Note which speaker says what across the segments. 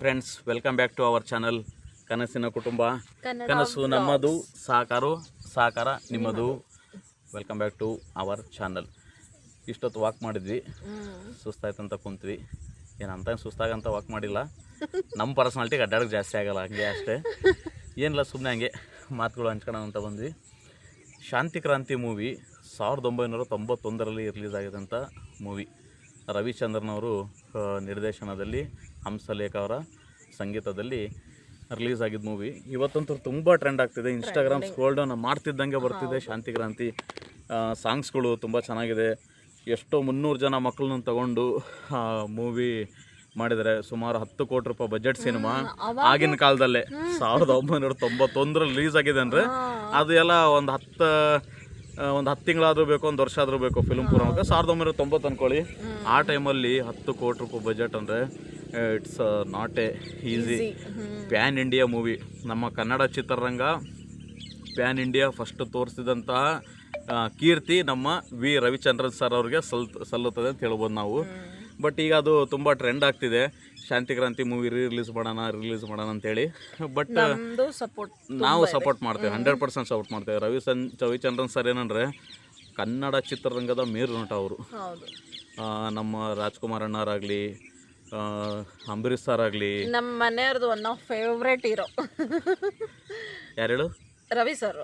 Speaker 1: Friends, welcome back to our channel ಕನಸಿನ ಕುಟುಂಬ. ಕನಸು ನಮ್ಮದು, ಸಾಕಾರ ನಿಮ್ಮದು. Welcome back to our channel. ಇಷ್ಟೊತ್ತು ವಾಕ್ ಮಾಡಿದ್ವಿ, ಸುಸ್ತಾಯ್ತಂತ ಕುಂತ್ವಿ. ಏನಂತ ಸುಸ್ತಾಗಂತ ವಾಕ್ ಮಾಡಿಲ್ಲ. ನಮ್ಮ ಪರ್ಸನಾಲಿಟಿಗೆ ಅಡ್ಡಾಡೋಕೆ ಜಾಸ್ತಿ ಆಗಲ್ಲ, ಹಂಗೆ ಅಷ್ಟೇ. ಏನಿಲ್ಲ, ಸುಮ್ಮನೆ ಹಂಗೆ ಮಾತುಗಳು ಹಂಚ್ಕೊಳ್ಳೋಣ ಅಂತ ಬಂದ್ವಿ. ಶಾಂತಿ ಕ್ರಾಂತಿ ಮೂವಿ 1991ರಲ್ಲಿ ರಿಲೀಸ್ ಆಗಿದಂಥ ಮೂವಿ. ರವಿಚಂದ್ರನ್ ನಿರ್ದೇಶನದಲ್ಲಿ, ಹಂಸಲೇಖ ಅವರ ಸಂಗೀತದಲ್ಲಿ ರಿಲೀಸ್ ಆಗಿದ್ದ ಮೂವಿ. ಇವತ್ತಂತೂ ತುಂಬ ಟ್ರೆಂಡ್ ಆಗ್ತಿದೆ. ಇನ್ಸ್ಟಾಗ್ರಾಮ್ ಸ್ಕ್ರೋಲ್ ಡೌನ್ ಮಾಡ್ತಿದ್ದಂಗೆ ಬರ್ತಿದೆ ಶಾಂತಿ ಕ್ರಾಂತಿ. ಸಾಂಗ್ಸ್ಗಳು ತುಂಬ ಚೆನ್ನಾಗಿದೆ. ಎಷ್ಟೋ 300 ಜನ ಮಕ್ಕಳನ್ನ ತಗೊಂಡು ಮೂವಿ ಮಾಡಿದ್ದಾರೆ. ಸುಮಾರು 10 ಕೋಟಿ ರೂಪಾಯಿ ಬಜೆಟ್ ಸಿನಿಮಾ. ಆಗಿನ ಕಾಲದಲ್ಲೇ 1991ರಲ್ಲಿ ರಿಲೀಸ್ ಆಗಿದೆ ಅಂದರೆ ಅದು ಎಲ್ಲ ಒಂದು 10 ತಿಂಗಳಾದರೂ ಬೇಕು, ಒಂದು ವರ್ಷ ಆದರೂ ಬೇಕು ಫಿಲ್ಮ್ ಪೂರ್ಣಕ್ಕೆ. 1990 ಅಂದ್ಕೊಳ್ಳಿ. ಆ ಟೈಮಲ್ಲಿ 10 ಕೋಟಿ ರೂಪಾಯಿ ಬಜೆಟ್ ಅಂದರೆ it's not A easy. PAN India movie. ನಮ್ಮ ಕನ್ನಡ ಚಿತ್ರರಂಗ ಪ್ಯಾನ್ ಇಂಡಿಯಾ ಫಸ್ಟ್ ತೋರಿಸಿದಂತಹ ಕೀರ್ತಿ ನಮ್ಮ ವಿ ರವಿಚಂದ್ರನ್ ಸರ್ ಅವ್ರಿಗೆ ಸಲ್ಲುತ್ತದೆ ಅಂತ ಹೇಳ್ಬೋದು ನಾವು. ಬಟ್ ಈಗ ಅದು ತುಂಬ ಟ್ರೆಂಡ್ ಆಗ್ತಿದೆ. ಶಾಂತಿ ಕ್ರಾಂತಿ ಮೂವಿ ರಿಲೀಸ್ ಮಾಡೋಣ ಅಂತೇಳಿ. ಬಟ್ ನಾವು ಸಪೋರ್ಟ್ ಮಾಡ್ತೇವೆ, 100% ಸಪೋರ್ಟ್ ಮಾಡ್ತೇವೆ. ರವಿಚಂದ್ರನ್ ಸರ್ ಏನಂದರೆ ಕನ್ನಡ ಚಿತ್ರರಂಗದ ಮೇರು ನಟ ಅವರು. ನಮ್ಮ ರಾಜ್ಕುಮಾರ್ ಅಣ್ಣರಾಗಲಿ, ಅಂಬರೀಷ್ ಸರ್ ಆಗಲಿ,
Speaker 2: ನಮ್ಮ ಮನೆಯವ್ರದ್ದು ಒನ್ ಆಫ್ ಫೇವ್ರೇಟ್ ಹೀರೋ
Speaker 1: ಯಾರು ಹೇಳು?
Speaker 2: ರವಿ ಸರ್.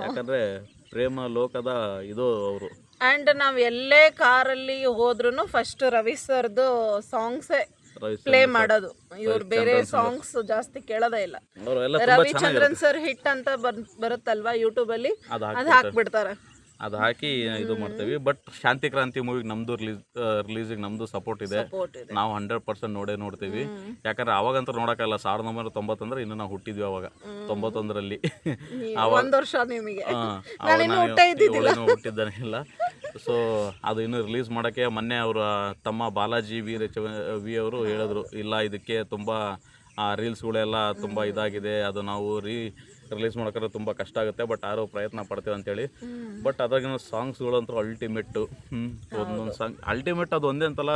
Speaker 1: ಯಾಕಂದರೆ ಪ್ರೇಮ ಲೋಕದ ಇದು ಅವರು.
Speaker 2: ಆ್ಯಂಡ್ ನಾವು ಎಲ್ಲೇ ಕಾರಲ್ಲಿ ಹೋದ್ರೂ ಫಸ್ಟ್ ರವಿ ಸರ್ದು ಸಾಂಗ್ಸೇ ಪ್ಲೇ ಮಾಡೋದು. ಇವ್ರು ಬೇರೆ ಸಾಂಗ್ಸ್ ಜಾಸ್ತಿ ಕೇಳೋದೇ ಇಲ್ಲ. ರವಿಚಂದ್ರನ್ ಸರ್ ಹಿಟ್ ಅಂತ ಬರುತ್ತಲ್ವಾ ಯೂಟ್ಯೂಬಲ್ಲಿ, ಅದು ಹಾಕ್ಬಿಡ್ತಾರೆ.
Speaker 1: ಅದು ಹಾಕಿ ಇದು ಮಾಡ್ತೀವಿ. ಬಟ್ ಶಾಂತಿ ಕ್ರಾಂತಿ ಮೂವಿಗೆ ನಮ್ಮದು ರಿಲೀಸಿಗೆ ನಮ್ಮದು ಸಪೋರ್ಟ್ ಇದೆ. ನಾವು 100% ನೋಡ್ತೀವಿ. ಯಾಕಂದ್ರೆ ಅವಾಗಂತೂ ನೋಡೋಕ್ಕಲ್ಲ. 1990 ಅಂದರೆ ಇನ್ನು ನಾವು ಹುಟ್ಟಿದ್ವಿ ಅವಾಗ, 91ರಲ್ಲಿ.
Speaker 2: ಒಂದು ವರ್ಷ ನಿಮಗೆ,
Speaker 1: ಹುಟ್ಟಿದ್ದಾನೆ ಇಲ್ಲ. ಸೊ ಅದು ಇನ್ನೂ ರಿಲೀಸ್ ಮಾಡೋಕ್ಕೆ ಮೊನ್ನೆ ಅವರ ತಮ್ಮ ಬಾಲಾಜಿ ವಿ ಅವರು ಹೇಳಿದ್ರು, ಇಲ್ಲ ಇದಕ್ಕೆ ತುಂಬ ರೀಲ್ಸ್ಗಳೆಲ್ಲ ತುಂಬ ಇದಾಗಿದೆ, ಅದು ನಾವು ರಿಲೀಸ್ ಮಾಡೋಕ್ಕಾದ್ರೆ ತುಂಬ ಕಷ್ಟ ಆಗುತ್ತೆ, ಬಟ್ ಯಾರೋ ಪ್ರಯತ್ನ ಪಡ್ತೇವೆ ಅಂತೇಳಿ. ಬಟ್ ಅದ್ರಾಗಿನ ಸಾಂಗ್ಸ್ಗಳಂತೂ ಅಲ್ಟಿಮೇಟು. ಒಂದೊಂದು ಸಾಂಗ್ ಅಲ್ಟಿಮೇಟ್. ಅದು ಒಂದೇ ಅಂತಲ್ಲ,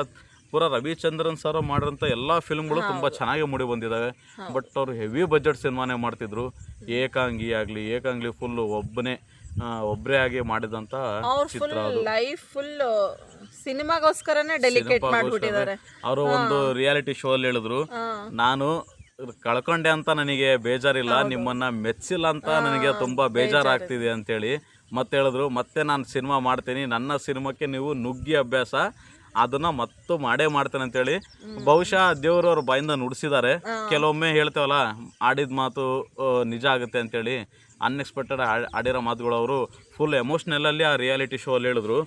Speaker 1: ಪೂರಾ ರವಿಚಂದ್ರನ್ ಸರ್ ಮಾಡಿರೋಂಥ ಎಲ್ಲ ಫಿಲ್ಮ್ಗಳು ತುಂಬ ಚೆನ್ನಾಗಿ ಮೂಡಿ ಬಂದಿದ್ದಾವೆ. ಬಟ್ ಅವರು ಹೆವಿ ಬಜೆಟ್ ಸಿನಿಮಾನೇ ಮಾಡ್ತಿದ್ರು. ಏಕಾಂಗಿ ಫುಲ್ಲು ಒಬ್ಬರೇ ಆಗಿ ಮಾಡಿದಂಥ ಚಿತ್ರ.
Speaker 2: ಲೈಫ್ ಫುಲ್ ಸಿನಿಮಾಗೋಸ್ಕರನೇ ಡೆಲಿಕೇಟ್ ಮಾಡಿಬಿಟ್ಟಿದ್ದಾರೆ.
Speaker 1: ಅವರು ಒಂದು ರಿಯಾಲಿಟಿ ಶೋ ಅಲ್ಲಿ ಹೇಳಿದ್ರು, ನಾನು ಕಳ್ಕೊಂಡೆ ಅಂತ ನನಗೆ ಬೇಜಾರಿಲ್ಲ, ನಿಮ್ಮನ್ನ ಮೆಚ್ಚಿಲ್ಲ ಅಂತ ನನಗೆ ತುಂಬ ಬೇಜಾರಾಗ್ತಿದೆ ಅಂತೇಳಿ ಮತ್ತೆ ಹೇಳಿದ್ರು. ಮತ್ತೆ ನಾನು ಸಿನಿಮಾ ಮಾಡ್ತೀನಿ, ನನ್ನ ಸಿನಿಮಾಕ್ಕೆ ನೀವು ನುಗ್ಗಿ ಅಭ್ಯಾಸ, ಅದನ್ನ ಮಾಡೇ ಮಾಡ್ತೇನೆ ಅಂತೇಳಿ ಬಹುಶಃ ದೇವ್ರವ್ರ ಬಾಯಿಂದ ನುಡಿಸಿದ್ದಾರೆ. ಕೆಲವೊಮ್ಮೆ ಹೇಳ್ತೇವಲ್ಲ, ಆಡಿದ ಮಾತು ನಿಜ ಆಗುತ್ತೆ ಅಂತೇಳಿ. ಅನ್ಎಕ್ಸ್ಪೆಕ್ಟೆಡ್ ಆಡಿರೋ ಮಾತುಗಳು ಅವರು ಫುಲ್ ಎಮೋಷ್ನಲಲ್ಲಿ ಆ ರಿಯಾಲಿಟಿ ಶೋ ಅಲ್ಲಿ ಹೇಳಿದ್ರು.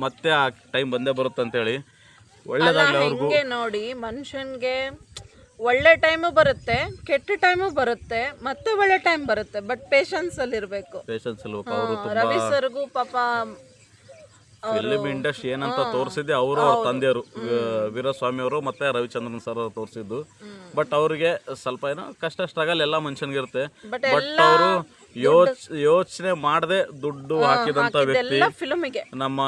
Speaker 1: ಮತ್ತೆ ಆ ಟೈಮ್ ಬಂದೇ ಬರುತ್ತೆ ಅಂತೇಳಿ. ಒಳ್ಳೆದಾಗಲಿ ಅವ್ರಿಗೂ.
Speaker 2: ನೋಡಿ, ಮನುಷ್ಯನ್ಗೆ ಒಳ್ಳೆ ಟೈಮು ಬರುತ್ತೆ, ಕೆಟ್ಟ ಟೈಮು ಬರುತ್ತೆ, ಮತ್ತೆ ಒಳ್ಳೆ ಟೈಮ್ ಬರುತ್ತೆ. ಬಟ್ ಪೇಷನ್ಸ್ ಅಲ್ಲಿ ಇರಬೇಕು. ರವಿ ಸರ್ಗೂ ಪಾಪ
Speaker 1: ಫಿಲ್ಮ್ ಇಂಡಸ್ಟ್ರಿ ಏನಂತ ತೋರಿಸಿದ್ದೆ ಅವರು, ಅವ್ರ ತಂದೆಯವರು ವೀರಸ್ವಾಮಿ ಅವರು ಮತ್ತೆ ರವಿಚಂದ್ರನ್ ಸರ್ ತೋರಿಸಿದ್ದು. ಬಟ್ ಅವ್ರಿಗೆ ಸ್ವಲ್ಪ ಏನೋ ಕಷ್ಟ ಸ್ಟ್ರಗಲ್ ಎಲ್ಲ ಮನುಷ್ಯನಿಗಿರುತ್ತೆ. ಬಟ್ ಅವರು ಯೋಚನೆ ಮಾಡದೆ ದುಡ್ಡು ಹಾಕಿದಂತ ವ್ಯಕ್ತಿ. ನಮ್ಮ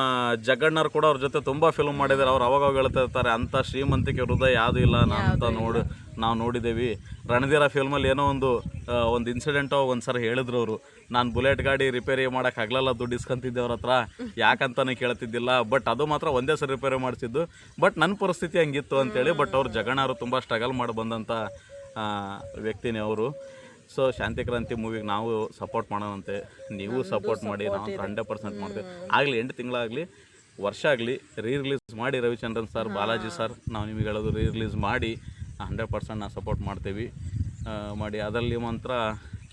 Speaker 1: ಜಗಣ್ಣರು ಕೂಡ ಅವ್ರ ಜೊತೆ ತುಂಬಾ ಫಿಲ್ಮ್ ಮಾಡಿದ್ದಾರೆ. ಅವ್ರು ಅವಾಗ ಹೇಳ್ತಾ ಇರ್ತಾರೆ, ಅಂತ ಶ್ರೀಮಂತಿಕೆ ಹೃದಯ ಯಾವುದು ಇಲ್ಲ ಅಂತ ನಾವು ನೋಡಿದ್ದೇವೆ. ರಣಧೀರ ಫಿಲ್ಮಲ್ಲಿ ಏನೋ ಒಂದು ಇನ್ಸಿಡೆಂಟ್ ಒಂದ್ಸರಿ ಹೇಳಿದ್ರು ಅವರು, ನಾನು ಬುಲೆಟ್ ಗಾಡಿ ರಿಪೇರಿ ಮಾಡೋಕೆ ಆಗ್ಲಲ್ಲ, ದುಡ್ಡು ಇಸ್ಕೊಂತಿದ್ದೆ ಅವ್ರ ಹತ್ರ, ಯಾಕಂತಾನೆ ಕೇಳ್ತಿದ್ದಿಲ್ಲ. ಬಟ್ ಅದು ಮಾತ್ರ ಒಂದೇ ಸರಿ ರಿಪೇರಿ ಮಾಡಿಸಿದ್ದು. ಬಟ್ ನನ್ನ ಪರಿಸ್ಥಿತಿ ಹಂಗಿತ್ತು ಅಂತೇಳಿ. ಬಟ್ ಅವ್ರು ಜಗಣ್ಣರು ತುಂಬ ಸ್ಟ್ರಗಲ್ ಮಾಡಿ ಬಂದಂಥ ವ್ಯಕ್ತಿನೇ ಅವರು. ಸೊ ಶಾಂತಿ ಕ್ರಾಂತಿ ಮೂವಿಗೆ ನಾವು ಸಪೋರ್ಟ್ ಮಾಡೋಣಂತೆ, ನೀವು ಸಪೋರ್ಟ್ ಮಾಡಿ. ನಾವು 100% ಮಾಡ್ತೇವೆ. ಆಗಲಿ 8 ತಿಂಗಳಾಗಲಿ, ವರ್ಷ ಆಗಲಿ, ರಿಲೀಸ್ ಮಾಡಿ ರವಿಚಂದ್ರನ್ ಸರ್, ಬಾಲಾಜಿ ಸರ್, ನಾವು ನಿಮಗೆ ಹೇಳೋದು ರಿಲೀಸ್ ಮಾಡಿ 100% ನಾವು ಸಪೋರ್ಟ್ ಮಾಡ್ತೇವೆ. ಮಾಡಿ ಅದರಲ್ಲಿ ಮಾತ್ರ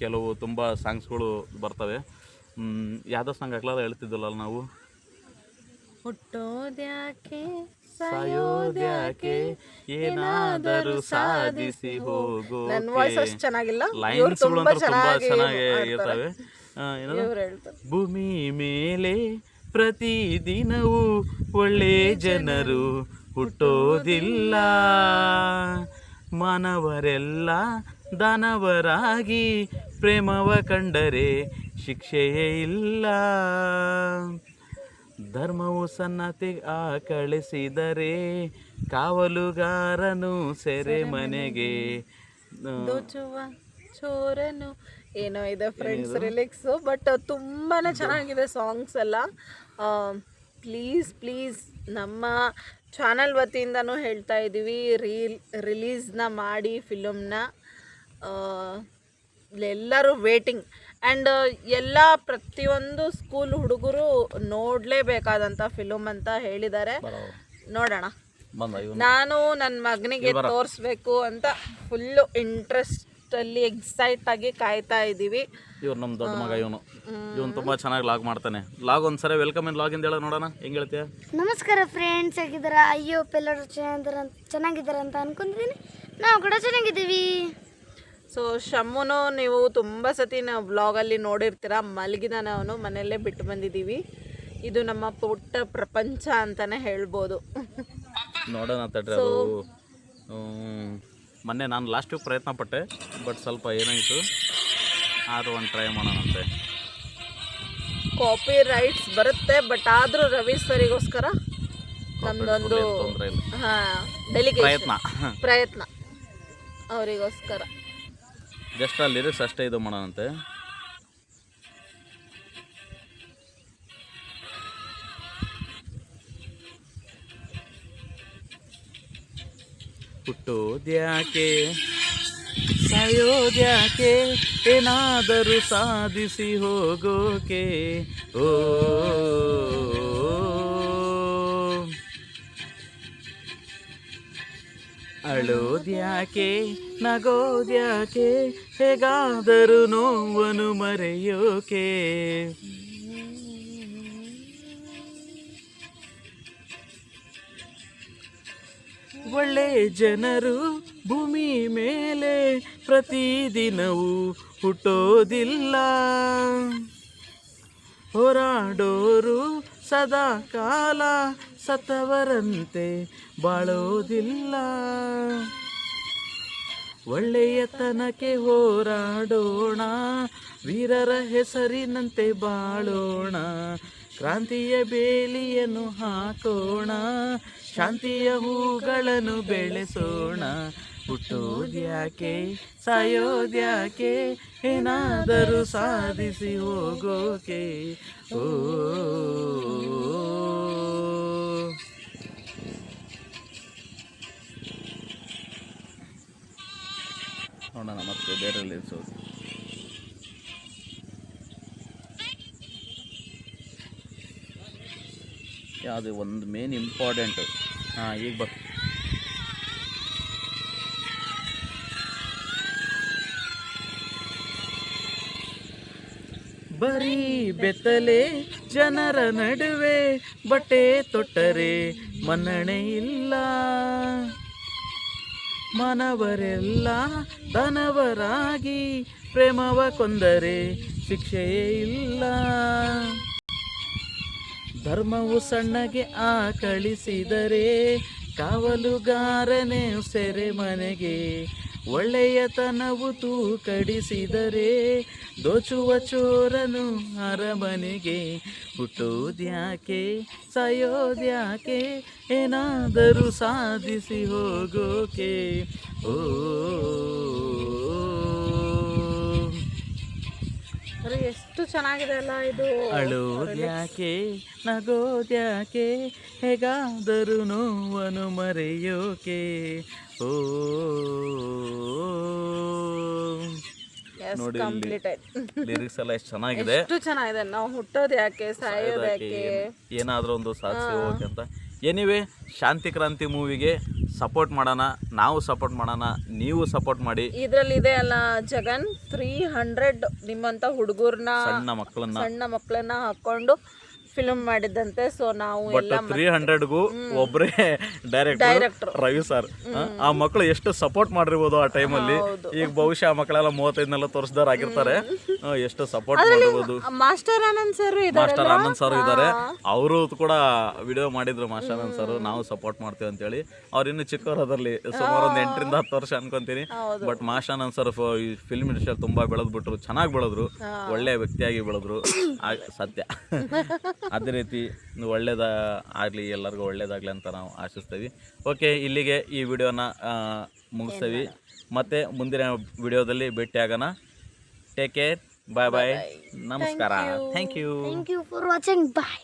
Speaker 1: ಕೆಲವು ತುಂಬ ಸಾಂಗ್ಸ್ಗಳು ಬರ್ತವೆ. ಯಾವುದೋ ಸಾಂಗ್ ಹಾಕ್ಲಾರ ಹೇಳ್ತಿದ್ದಲ್ಲ ನಾವು,
Speaker 2: ಹುಟ್ಟೋದ್ಯಾಕೆ
Speaker 1: ಸಾಯೋದ್ಯಾಕೆ ಏನಾದರೂ ಸಾಧಿಸಿ ಹೋಗೋ.
Speaker 2: ಲೈನ್ಸ್ಗಳು
Speaker 1: ಅಂತ ತುಂಬಾ ಚೆನ್ನಾಗಿ ಇರ್ತವೆ. ಭೂಮಿ ಮೇಲೆ ಪ್ರತಿದಿನವೂ ಒಳ್ಳೆ ಜನರು ಹುಟ್ಟೋದಿಲ್ಲ, ಮಾನವರೆಲ್ಲ ದಾನವರಾಗಿ ಪ್ರೇಮವ ಕಂಡರೆ ಶಿಕ್ಷೆಯೇ ಇಲ್ಲ. ಧರ್ಮವು ಸನ್ನತಿ ಕಳಿಸಿದರೆ ಕಾವಲುಗಾರನು ಸೆರೆ ಮನೆಗೆ
Speaker 2: ದೋಚುವ ಚೋರನು ಏನೋ ಇದೆ ಫ್ರೆಂಡ್ಸ್ ರಿಲಿಕ್ಸು, ಬಟ್ ತುಂಬಾ ಚೆನ್ನಾಗಿದೆ ಸಾಂಗ್ಸ್ ಎಲ್ಲ. ಪ್ಲೀಸ್ ನಮ್ಮ ಚಾನಲ್ ವತಿಯಿಂದನೂ ಹೇಳ್ತಾ ಇದ್ದೀವಿ, ರಿಲೀಸ್ನ ಮಾಡಿ ಫಿಲಮ್ನ. ಎಲ್ಲರೂ ವೇಟಿಂಗ್ ಆ್ಯಂಡ್ ಎಲ್ಲ ಪ್ರತಿಯೊಂದು ಸ್ಕೂಲ್ ಹುಡುಗರು ನೋಡಲೇಬೇಕಾದಂಥ ಫಿಲಮ್ ಅಂತ ಹೇಳಿದ್ದಾರೆ. ನೋಡೋಣ. ನಾನು ನನ್ನ ಮಗನಿಗೆ ತೋರಿಸ್ಬೇಕು ಅಂತ ಫುಲ್ಲು ಇಂಟ್ರೆಸ್ಟಲ್ಲಿ ಎಕ್ಸೈಟ್ ಆಗಿ ಕಾಯ್ತಾ ಇದ್ದೀವಿ.
Speaker 1: ಇವ್ರು ನಮ್ಮ ದೊಡ್ಡ ಮಗ, ಇವನು ತುಂಬ ಚೆನ್ನಾಗಿ ಲಾಗ್ ಮಾಡ್ತಾನೆ. ಲಾಗ್ ಒಂದ್ಸರಿ ವೆಲ್ಕಮ್ ಇನ್ ಲಾಗಿಂದ ಹೇಳೋ ನೋಡೋಣ, ಹೆಂಗೆ ಹೇಳ್ತೀಯ?
Speaker 3: ನಮಸ್ಕಾರ ಫ್ರೆಂಡ್ಸ್, ಹೇಗಿದ್ದೀರಾ? ಅಯ್ಯೋ ಎಲ್ಲರೂ ಚೆನ್ನಾಗಿದ್ದಾರೆ ಅಂತ ಅನ್ಕೊಂಡಿದ್ದೀನಿ. ನಾವು ಕೂಡ ಚೆನ್ನಾಗಿದ್ದೀವಿ.
Speaker 2: ಸೊ ಶಮ್ಮುನು ನೀವು ತುಂಬ ಸತಿ ನಾವು ವ್ಲಾಗಲ್ಲಿ ನೋಡಿರ್ತೀರ, ಮಲಗಿದಾನೆ ಅವನು, ಮನೆಯಲ್ಲೇ ಬಿಟ್ಟು ಬಂದಿದ್ದೀವಿ. ಇದು ನಮ್ಮ ಪುಟ್ಟ ಪ್ರಪಂಚ ಅಂತಲೇ ಹೇಳ್ಬೋದು.
Speaker 1: ನೋಡೋಣ ತಡ್ರಿ. ಅದು ಮೊನ್ನೆ ನಾನು ಲಾಸ್ಟ್ ವೀಕ್ ಪ್ರಯತ್ನ ಪಟ್ಟೆ, ಬಟ್ ಸ್ವಲ್ಪ ಏನಾಯಿತು, ಆದರೂ ಒಂದು ಟ್ರೈ ಮಾಡೋಣಂತೆ.
Speaker 2: ಕಾಪಿ ರೈಟ್ಸ್ ಬರುತ್ತೆ, ಬಟ್ ಆದರೂ ರವಿ ಸರಿಗೋಸ್ಕರ ನಮ್ಮದೊಂದು
Speaker 1: ತೊಂದರೆ ಇಲ್ಲ,
Speaker 2: ಡೆಲಿಗೇಷನ್ ಪ್ರಯತ್ನ ಅವರಿಗೋಸ್ಕರ.
Speaker 1: ಜಸ್ಟ್ ಆ ಲಿರಿಕ್ಸ್ ಅಷ್ಟೇ ಇದು ಮಾಡೋಣಂತೆ. ಹುಟ್ಟೋದ್ಯಾಕೆ ಸಾಯೋದ್ಯಾಕೆ ಏನಾದರೂ ಸಾಧಿಸಿ ಹೋಗೋಕೆ, ಓ ಅಳೋದ್ಯಾಕೆ ನಗೋದ್ಯಾಕೆ ಹೇಗಾದರೂ ನೋವನ್ನು ಮರೆಯೋಕೆ. ಒಳ್ಳೆ ಜನರು ಭೂಮಿ ಮೇಲೆ ಪ್ರತಿದಿನವೂ ಹುಟ್ಟೋದಿಲ್ಲ, ಹೋರಾಡೋರು ಸದಾ ಕಾಲ ಸತ್ತವರಂತೆ ಬಾಳೋದಿಲ್ಲ. ಒಳ್ಳೆಯತನಕ್ಕೆ ಹೋರಾಡೋಣ, ವೀರರ ಹೆಸರಿನಂತೆ ಬಾಳೋಣ, ಕ್ರಾಂತಿಯ ಬೇಲಿಯನ್ನು ಹಾಕೋಣ, ಶಾಂತಿಯ ಹೂಗಳನ್ನು ಬೆಳೆಸೋಣ. ಹುಟ್ಟೋದ್ಯಾಕೆ ಸಾಯೋದ್ಯಾಕೆ ಏನಾದರೂ ಸಾಧಿಸಿ ಹೋಗೋಕೆ, ಓ ನೋಡೋಣ ಮತ್ತೆ ಬೇರೆ ನಿಲ್ಲಿಸೋದು. ಯಾವುದು ಒಂದು ಮೇನ್ ಇಂಪಾರ್ಟೆಂಟು. ಈಗ ಬರ್ ಬರೀ ಬೆತ್ತಲೆ ಜನರ ನಡುವೆ ಬಟ್ಟೆ ತೊಟ್ಟರೆ ಮನ್ನಣೆ ಇಲ್ಲ, ಮಾನವರೆಲ್ಲ ದಾನವರಾಗಿ ಪ್ರೇಮವ ಕೊಂದರೆ ಶಿಕ್ಷೆಯೇ ಇಲ್ಲ. ಧರ್ಮವು ಸಣ್ಣಗೆ ಕಳಿಸಿದರೆ ಕಾವಲುಗಾರನೇ ಸೆರೆ ಮನೆಗೆ, ಒಳ್ಳೆಯತನವು ತೂಕಡಿಸಿದರೆ ದೋಚುವ ಚೋರನು ಅರಮನೆಗೆ. ಹುಟ್ಟೋದ್ಯಾಕೆ ಸಾಯೋದ್ಯಾಕೆ ಏನಾದರೂ ಸಾಧಿಸಿ ಹೋಗೋಕೆ, ಓ
Speaker 2: ಎಷ್ಟು ಚೆನ್ನಾಗಿದೆ ಅಲ್ಲ ಇದು.
Speaker 1: ಅಳೋದ್ಯಾಕೆ ನಗೋದ್ಯಾಕೆ ಹೇಗಾದರೂ ನೋವನ್ನು ಮರೆಯೋಕೆ, ಓ ನೋಡಿ ಲಿರಿಕ್ಸ್ ಎಲ್ಲ ಎಷ್ಟು ಚೆನ್ನಾಗಿದೆ,
Speaker 2: ಎಷ್ಟು ಚೆನ್ನಾಗಿದೆ. ನಾವು ಹುಟ್ಟೋದು ಯಾಕೆ, ಸಾಯೋದು ಯಾಕೆ,
Speaker 1: ಏನಾದರೂ ಒಂದು ಸಾಧಿಸಿ ಹೋಗೋಕೆ ಅಂತ. ಎನಿವೆ, ಶಾಂತಿ ಕ್ರಾಂತಿ ಮೂವಿಗೆ ಸಪೋರ್ಟ್ ಮಾಡೋಣ, ನಾವು ಸಪೋರ್ಟ್ ಮಾಡೋಣ, ನೀವು ಸಪೋರ್ಟ್ ಮಾಡಿ.
Speaker 2: ಇದರಲ್ಲಿ ಇದೆ ಅಲ್ಲ ಜಗನ್, 300 ನಿಮ್ಮಂತ ಹುಡುಗರನ್ನ
Speaker 1: ಸಣ್ಣ
Speaker 2: ಮಕ್ಕಳನ್ನ ಹಾಕೊಂಡು ಫಿಲ್ಮ್ ಮಾಡಿದ್ದಂತೆ. ಸೊ ನಾವು
Speaker 1: ಬಟ್ 300ಗೂ ಒಬ್ಬರೇ ಡೈರೆಕ್ಟರ್ ರವಿ ಸರ್. ಆ ಮಕ್ಕಳು ಎಷ್ಟು ಸಪೋರ್ಟ್ ಮಾಡಿರ್ಬೋದು ಆ ಟೈಮಲ್ಲಿ. ಈಗ ಬಹುಶಃ ಆ ಮಕ್ಕಳೆಲ್ಲ 35-40 ವರ್ಷದವ್ರು ಆಗಿರ್ತಾರೆ. ಎಷ್ಟು ಸಪೋರ್ಟ್ ಮಾಡಿರ್ಬೋದು.
Speaker 2: ಮಾಸ್ಟರ್ ಆನಂದ್ ಸರ್
Speaker 1: ಇದ್ದಾರೆ, ಅವರು ಕೂಡ ವಿಡಿಯೋ ಮಾಡಿದ್ರು. ಮಾಸ್ಟರ್ ಆನಂದ್ ಸರ್ ನಾವು ಸಪೋರ್ಟ್ ಮಾಡ್ತೀವಿ ಅಂತೇಳಿ. ಅವ್ರು ಇನ್ನು ಚಿಕ್ಕವರು, ಅದರಲ್ಲಿ ಸುಮಾರು ಒಂದು 8-10 ವರ್ಷ ಅನ್ಕೊಂತೀನಿ. ಬಟ್ ಮಾಸ್ಟರ್ ಆನಂದ್ ಸರ್ ಈ ಫಿಲ್ಮ್ ಇಂಡಸ್ಟ್ರಿಯಲ್ಲಿ ತುಂಬಾ ಬೆಳೆದ್ಬಿಟ್ರು, ಚೆನ್ನಾಗಿ ಬೆಳೆದ್ರು, ಒಳ್ಳೆ ವ್ಯಕ್ತಿಯಾಗಿ ಬೆಳೆದ್ರು, ಸತ್ಯ. ಅದೇ ರೀತಿ ಒಳ್ಳೇದ ಆಗಲಿ, ಎಲ್ಲರಿಗೂ ಒಳ್ಳೇದಾಗಲಿ ಅಂತ ನಾವು ಆಶಿಸ್ತೀವಿ. ಓಕೆ, ಇಲ್ಲಿಗೆ ಈ ವಿಡಿಯೋನ ಮುಗಿಸ್ತೀವಿ. ಮತ್ತೆ ಮುಂದಿನ ವಿಡಿಯೋದಲ್ಲಿ ಭೇಟಿಯಾಗೋಣ. ಟೇಕ್ ಕೇರ್, ಬಾಯ್ ಬಾಯ್, ನಮಸ್ಕಾರ, thank you.
Speaker 3: Thank you for watching. Bye.